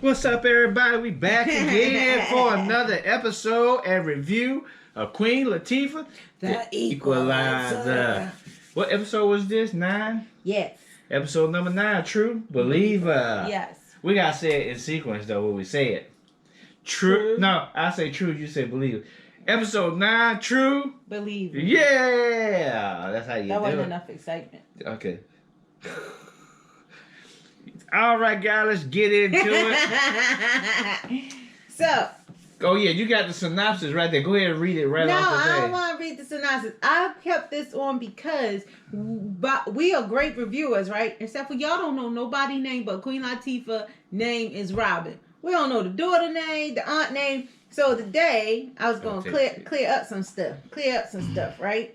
What's up, everybody? We back again for another episode and review of Queen Latifah, The Equalizer. What episode was this? 9? Yes. Episode number 9, True Believer. Yes. We gotta say it in sequence though when we say it. True. No, I say true, you say believe. Episode 9, True Believer. Yeah! That's how you do it. That wasn't enough excitement. Okay. All right, guys, let's get into it. So. Oh, yeah, you got the synopsis right there. Go ahead and read it right off the No, I page. don't want to read the synopsis. I kept this on because we are great reviewers, right? Except for y'all don't know nobody name but Queen Latifah name is Robin. We don't know the daughter name, the aunt name. So today, I was going to clear up some stuff. Right?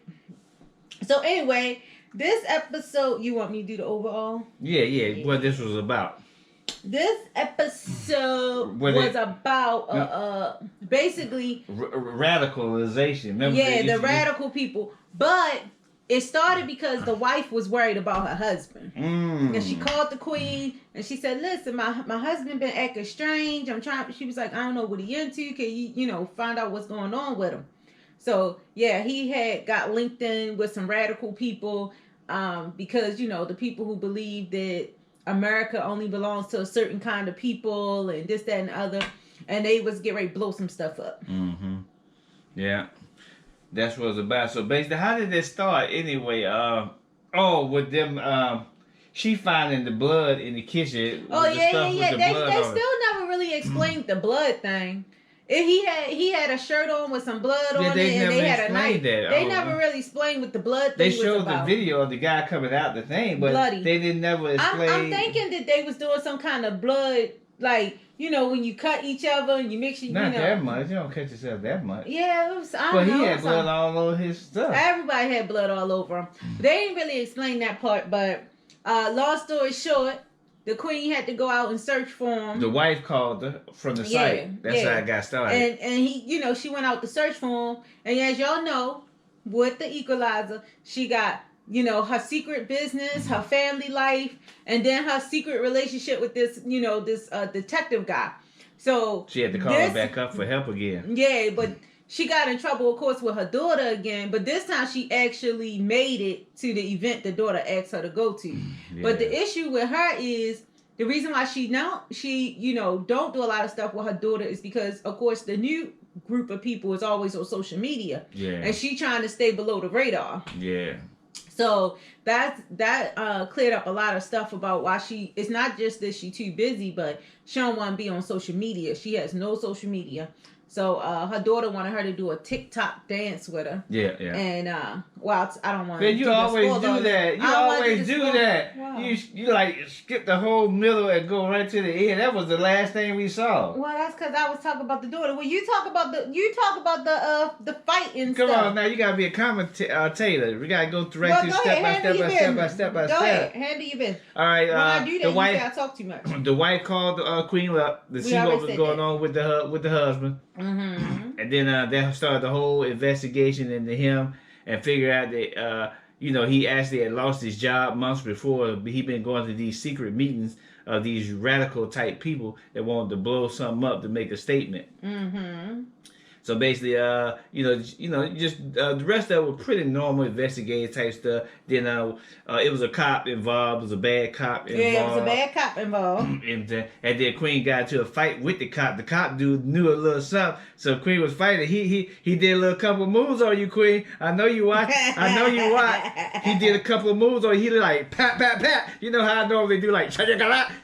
So anyway, this episode, you want me to do the overall? Yeah, what this was about. This episode was about basically radicalization. Remember the radical people. But it started because the wife was worried about her husband. And she called the queen and she said, listen, my husband been acting strange. She was like, I don't know what he into. Can you find out what's going on with him? So yeah, he had got linked in with some radical people because the people who believe that America only belongs to a certain kind of people and this, that, and the other. And they was getting ready to blow some stuff up. Mm-hmm. Yeah. That's what it's about. So basically, how did this start anyway? With them, she finding the blood in the kitchen. Oh, yeah. They still never really explained the blood thing. He had a shirt on with some blood on it, and they had a knife. They never really explained what the blood thing was about. They showed the video of the guy coming out the thing, but bloody. They didn't never explain. I'm thinking that they was doing some kind of blood, like when you cut each other and you mix it. Not that much. You don't cut yourself that much. Yeah, it was. But he had blood all over his stuff. Everybody had blood all over him. They didn't really explain that part, but long story short. The queen had to go out and search for him. The wife called her from the site. That's how it got started. And he, she went out to search for him. And as y'all know, with the Equalizer, she got, her secret business, her family life, and then her secret relationship with this, this detective guy. So she had to call him back up for help again. Yeah, but she got in trouble, of course, with her daughter again. But this time she actually made it to the event the daughter asked her to go to. Yeah. But the issue with her is the reason why she don't do a lot of stuff with her daughter is because, of course, the new group of people is always on social media. Yeah. And she trying to stay below the radar. Yeah. So that cleared up a lot of stuff about why it's not just that she too busy, but she don't want to be on social media. She has no social media. So her daughter wanted her to do a TikTok dance with her. Yeah. And I don't want to. You always do that. You always do that. Wow. You like skip the whole middle and go right to the end. That was the last thing we saw. Well, that's because I was talking about the daughter. Well, you talk about the fight and stuff. Come on now, you gotta be a commentator. We gotta go through step by step. Go ahead, handle your business. All right. When I do that, you say I talk too much. The wife called the queen up to see what was going on with the husband. Mm-hmm. And then they started the whole investigation into him and figured out that he actually had lost his job months before. He'd been going to these secret meetings of these radical type people that wanted to blow something up to make a statement. Mm-hmm. So basically, the rest of it was pretty normal investigative type stuff. Then it was a cop involved. It was a bad cop involved. Yeah, it was a bad cop involved. And then Queen got into a fight with the cop. The cop dude knew a little something. So Queen was fighting. He did a little couple of moves on you, Queen. I know you watch. He did a couple of moves on you. He like pat, pat, pat. You know how I normally do like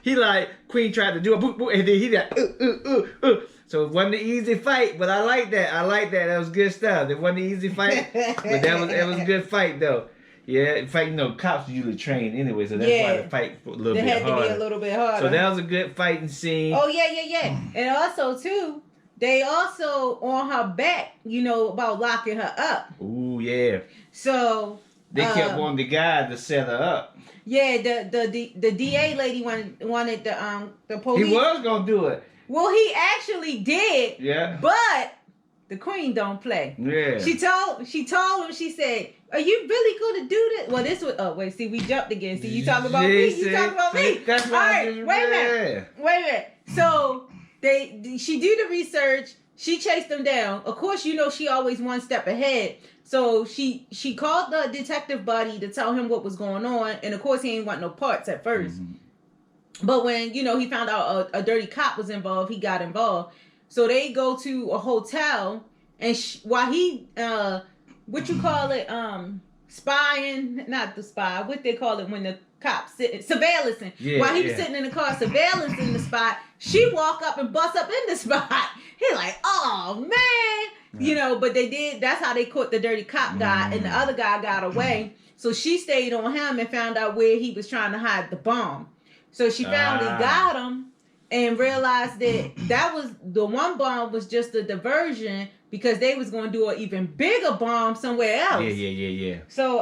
he like Queen tried to do a boop, boop, and then he like So it wasn't an easy fight, but I like that. That was good stuff. It wasn't an easy fight, but it was a good fight though. Yeah, in fact, cops usually train anyway, so that's why the fight a little bit harder. They had to be a little bit harder. So that was a good fighting scene. Oh yeah. And also too, they also on her back, about locking her up. Ooh yeah. So they kept wanting the guy to set her up. Yeah, the DA lady wanted the police. He was gonna do it. Well, he actually did. Yeah. But the queen don't play. Yeah. She told him, she said, are you really gonna do this? Well, this was. Oh wait, see, we jumped again. See, you talking about me? You talking about me? That's all right. Wait a minute. So she do the research. She chased them down. Of course, you know she always one step ahead. So she called the detective buddy to tell him what was going on, and of course he ain't want no parts at first. But when he found out a dirty cop was involved, he got involved. So they go to a hotel, and while he spying, not the spy, what they call it when the cops surveillancing. While he was sitting in the car surveillancing the spot, she walk up and bust up in the spot. He like, oh man, but they did. That's how they caught the dirty cop guy, and the other guy got away. So she stayed on him and found out where he was trying to hide the bomb. So she finally got him and realized that was the one bomb was just a diversion because they was going to do an even bigger bomb somewhere else. Yeah. So,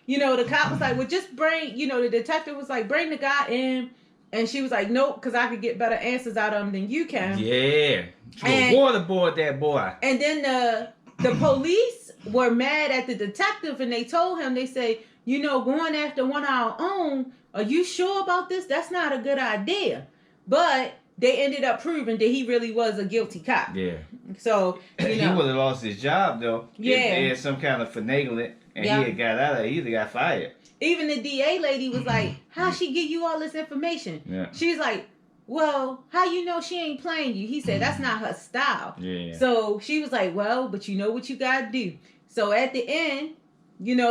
the cop was like, well, just bring, the detective was like, bring the guy in. And she was like, nope, because I could get better answers out of him than you can. Yeah. She waterboard that boy. And then the police were mad at the detective and they told him, they say, going after one of our own, are you sure about this? That's not a good idea. But they ended up proving that he really was a guilty cop. Yeah. So, he would have lost his job, though. Yeah. If they had some kind of finagling and he had got out of it, he either got fired. Even the DA lady was like, how'd she give you all this information? Yeah. She's like, well, how you know she ain't playing you? He said, that's not her style. Yeah. So she was like, well, but you know what you got to do. So at the end,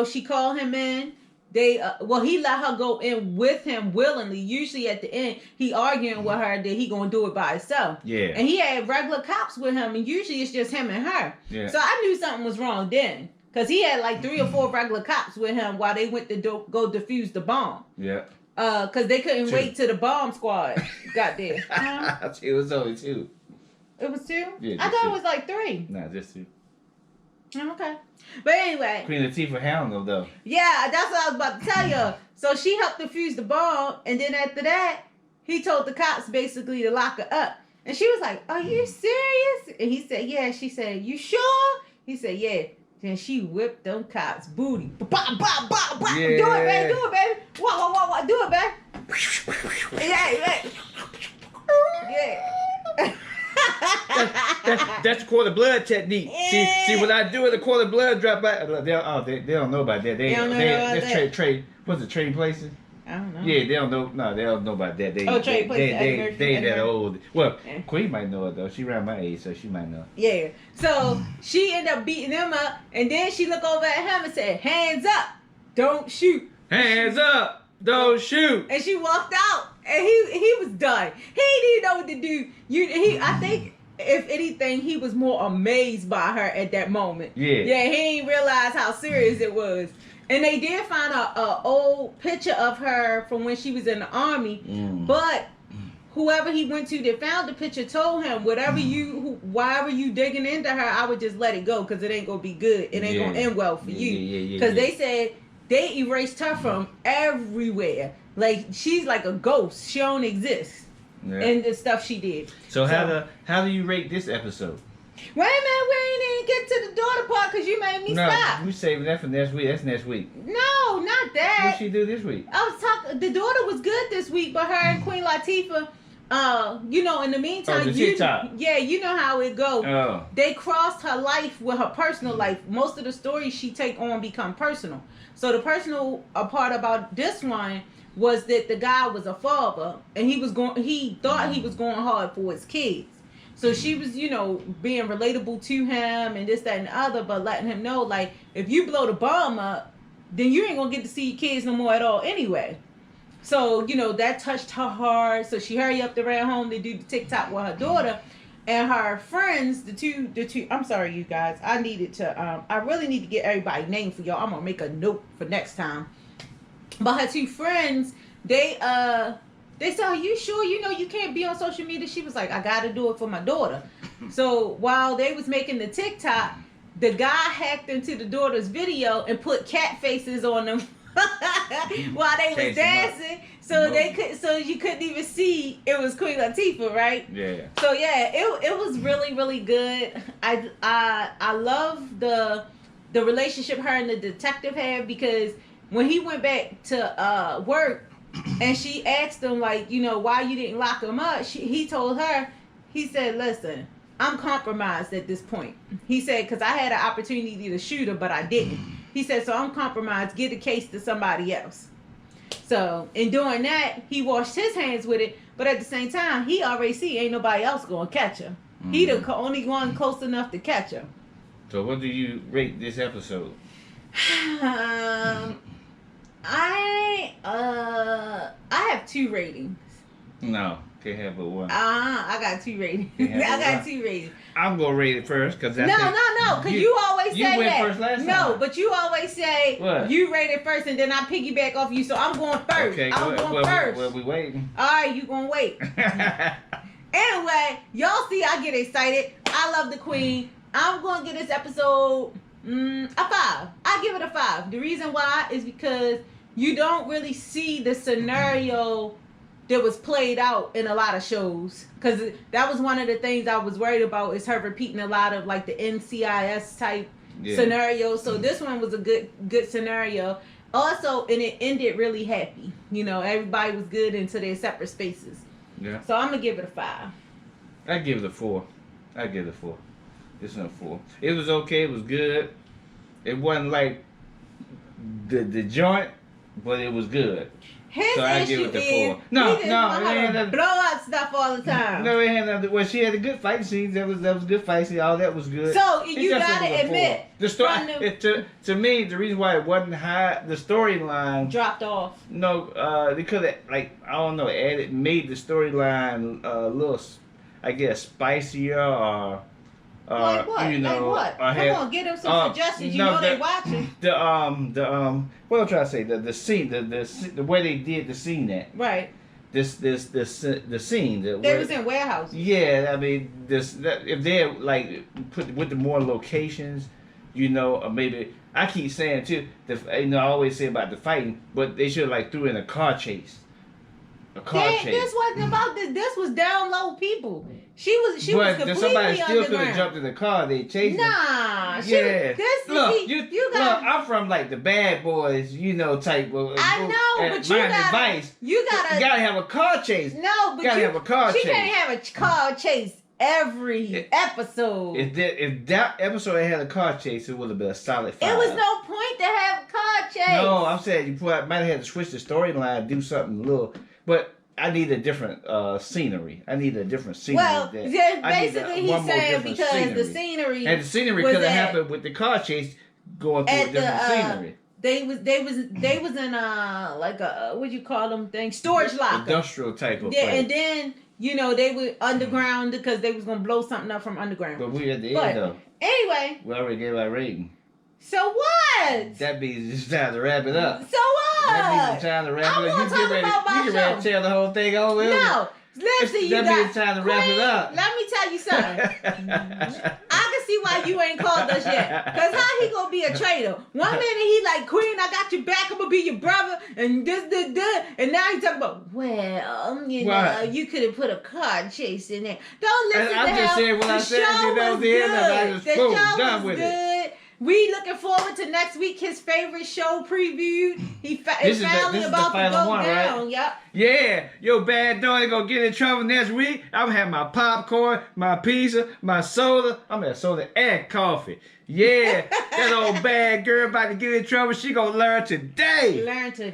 she called him in. He let her go in with him willingly. Usually at the end, he arguing with her that he gonna do it by himself. Yeah. And he had regular cops with him, and usually it's just him and her. Yeah. So I knew something was wrong then. Because he had like 3 or 4 regular cops with him while they went to go defuse the bomb. Yeah. Because they couldn't wait till the bomb squad got there. It was only 2. It was 2? Yeah, I thought 2. it was like 3. Nah, just 2. Okay. But anyway. Queen Latifah hound them, though. Yeah, that's what I was about to tell you. So she helped defuse the bomb. And then after that, he told the cops basically to lock her up. And she was like, are you serious? And he said, yeah. She said, you sure? He said, yeah. Then she whipped them cops' booty. Bah, bah, bah, bah. Yeah. Do it, baby. Do it, baby. What? Do it, baby. Yeah. That's the quarter blood technique. See what I do with the quarter blood drop by. They don't know about that. They don't know about that. Trade. What's it? Trading places. I don't know. Yeah, they don't know. No, they don't know about that. They ain't that old. Well, Queen might know it though. She around my age, so she might know. Yeah. So she ended up beating him up, and then she looked over at him and said, "Hands up, don't shoot." Hands up, don't shoot. And she walked out, and he was done. He didn't know what to do. I think if anything, he was more amazed by her at that moment. Yeah. Yeah, he didn't realize how serious it was. And they did find a old picture of her from when she was in the army. But whoever he went to that found the picture told him, whatever you digging into her, I would just let it go because it ain't gonna be good. It ain't gonna end well for you. Because they said they erased her from everywhere. Like she's like a ghost. She don't exist. Yeah. And the stuff she did. So how do you rate this episode? Wait a minute, we ain't even get to the daughter part because you made me stop. No, we saving that for next week. That's next week. No, not that. What she do this week? I was talking. The daughter was good this week, but her and Queen Latifah, in the meantime, the TikTok. You know how it goes. Oh. They crossed her life with her personal life. Most of the stories she take on become personal. So the personal part about this one was that the guy was a father, and he thought he was going hard for his kids. So she was, being relatable to him and this, that, and the other, but letting him know, like, if you blow the bomb up, then you ain't going to get to see your kids no more at all anyway. So, that touched her heart. So she hurried up to ran home to do the TikTok with her daughter. And her friends, the two, I'm sorry, you guys. I really need to get everybody's name for y'all. I'm going to make a note for next time. But her 2 friends, they said, are you sure you can't be on social media? She was like, I got to do it for my daughter. So while they was making the TikTok, the guy hacked into the daughter's video and put cat faces on them while they was dancing. So you couldn't even see it was Queen Latifah, right? Yeah. So yeah, it was really, really good. I love the the relationship her and the detective had, because when he went back to work and she asked him, like, you know, why you didn't lock him up, he told her, he said, listen, I'm compromised at this point. He said, because I had an opportunity to shoot her, but I didn't. He said, so I'm compromised. Give the case to somebody else. So in doing that, he washed his hands with it. But at the same time, he already see ain't nobody else going to catch her. He the only one close enough to catch her. So what do you rate this episode? I have 2 ratings. No, can't have but one. I got 2 ratings. I got 2 ratings. I'm gonna rate it first because no, because you always say you went that. First last time. No, but you always say what? You rate it first, and then I piggyback off you. So I'm going first. Okay, I'm going first. Well, we waiting. All right, you gonna wait. Anyway, y'all see, I get excited. I love the Queen. I'm gonna give this episode a 5. I give it a 5. The reason why is because you don't really see the scenario that was played out in a lot of shows, because that was one of the things I was worried about, is her repeating a lot of like the NCIS type scenarios. So this one was a good scenario. Also, and it ended really happy. You know, everybody was good into their separate spaces. Yeah. So I'm gonna give it a 5. I give it a 4. I give it a 4. It's a 4. It was okay. It was good. It wasn't like the joint, but it was good. So I give it the 4. No, it ain't nothing. Blow up stuff all the time. No, it ain't nothing. Well, she had a good fight scenes. That was good fight scenes. All that was good. So you gotta admit, the story. To me, the reason why it wasn't high, the storyline dropped off. No, they could have, like, I don't know, made the storyline a little, I guess, spicier or. Like what? You know, like what? Come on, get them some suggestions. You know they watching. What I'm trying to say, the scene, the way they did the scene that. Right. The scene. They was in warehouses. Yeah, I mean, if they're like put with the more locations, you know, or maybe I keep saying too, you know, I always say about the fighting, but they should like threw in a car chase. This wasn't about this. This was down low people. She was completely somebody still could have underground. jumped in the car. They chased Nah, yeah. Look, you got. I'm from like the bad boys, you know, type of. I know, but you gotta have a car chase. No, but have a car chase. She can't have a car chase every episode. If that episode had a car chase, it would have been a solid 5. It was no point to have a car chase. No, I'm saying you might have had to switch the storyline, do something a little, but. I need a different scenery. I need a different scenery. Well, basically he's saying because the scenery and the scenery could have happened with the car chase going through a different scenery. They was in like a what you call them thing, storage locker, industrial type of place. place. And then you know they were underground because they was gonna blow something up from underground. But we at the end though. Anyway, we already gave our rating. So what? That means it's time to wrap it up. So what? That means it's time to wrap it up. You get ready to tell the whole thing over. No. Listen, you that got... means it's time to wrap it up. Let me tell you something. I can see why you ain't called us yet. Because how he gonna be a traitor? One minute he like, Queen, I got your back. I'm gonna be your brother. And this. And now he talking about, well, you know, you could have put a car chase in there. Don't listen to him. I'm just saying what I said. That was the end of it. I just done with it. We looking forward to next week. His favorite show preview. It's finally about to go down. Right? Yep. Yeah, your bad daughter gonna get in trouble next week. I'm gonna have my popcorn, my pizza, my soda. I'm gonna have soda and coffee. Yeah, that old bad girl about to get in trouble. She gonna learn today.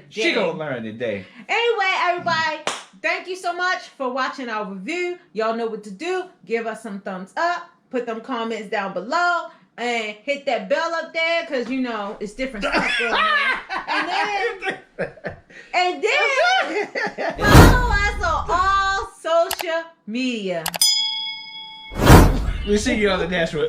She gonna learn today. Anyway, everybody, thank you so much for watching our review. Y'all know what to do. Give us some thumbs up. Put them comments down below. And hit that bell up there, because, you know, it's different stuff going on. And then follow us on all social media. We'll see you on the next one.